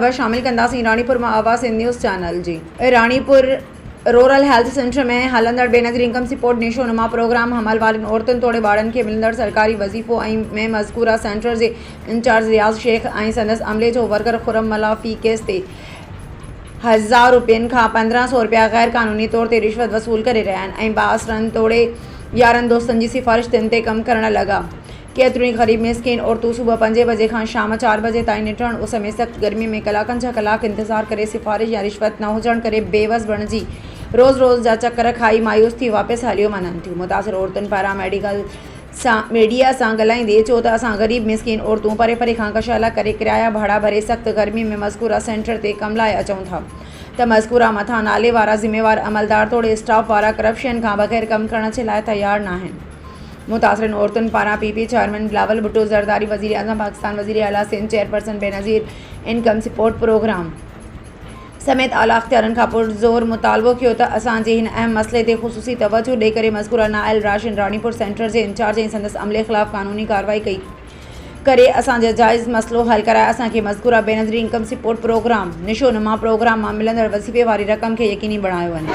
ख़बर शामिल कंदासीं रानीपुर में आवाज़ न्यूज़ चैनल जी। रानीपुर रूरल हेल्थ सेंटर में हलंदड़ बेनज़ीर इनकम सपोर्ट निशो नुमा प्रोग्राम हमल वारनि औरतुनि तोड़े ॿारनि खे मिलंदड़ सरकारी वज़ीफ़ो में मज़कूरा सेंटर के इंचार्ज रियाज़ शेख ऐं संदसि अमले जो वर्कर खुरम मला फ़ी केस ते 1000 रुपयनि खां 1500 रुपया गैर कानूनी तौर ते रिश्वत वसूल करे रहिया आहिनि ऐं बासरनि तोड़े यारनि दोस्तनि जी सिफ़ारिश ते कमु करण लॻा। केतिरी ग़रीब मिसकिन औरतूं सुबुह 5 बजे खां शाम 4 बजे ताईं निठण उस में सख़्त गर्मी में कलाकनि जा कलाक इंतज़ार करे सिफ़ारिश या रिश्वत न हुजण करे बेवस बणिजी रोज़ जा चक्कर खाई मायूस थी वापसि हलियो वञनि थियूं। मुतासिर औरतुनि पारां मीडिया सां ॻाल्हाईंदे चयो त असां ग़रीब मिसकिन औरतूं परे परे खां कशाला करे किराया भाड़ा भरे सख़्त गर्मी में मज़कूरा सेंटर ते कम लाइ अचूं था त मज़कूरा मथां नाले वारा ज़िम्मेवार अमलदार तोड़े स्टाफ वारा करप्शन खां बग़ैर कमु करण जे लाइ तयार न आहिनि। मुतासिर औरतुनि पारां पीपी चेयरमैन बिलावल भुट्टो ज़रदारी वज़ीर आज़म पाकिस्तान वज़ीर आला Sindh chairperson Benazir income support programme समेत आला अख्तियारनि खां पुरज़ोर मुतालबो कियो त असांजे हिन अहम मसइले ते ख़ुसूसी तवज्जो ॾेई करे मज़कूरा नाइल राशिन रानीपुर सेंटर जे इंचार्ज ऐं संदसि अमले ख़िलाफ़ कानूनी कार्रवाई कई करे असांजो जाइज़ मसइलो हल कराए असांखे मज़कूरा बेनज़ीर इनकम सपोर्ट प्रोग्राम निशो नुमा प्रोग्राम मां मिलंदड़ वज़ीफ़े वारी रक़म खे यकीनी बणायो वञे।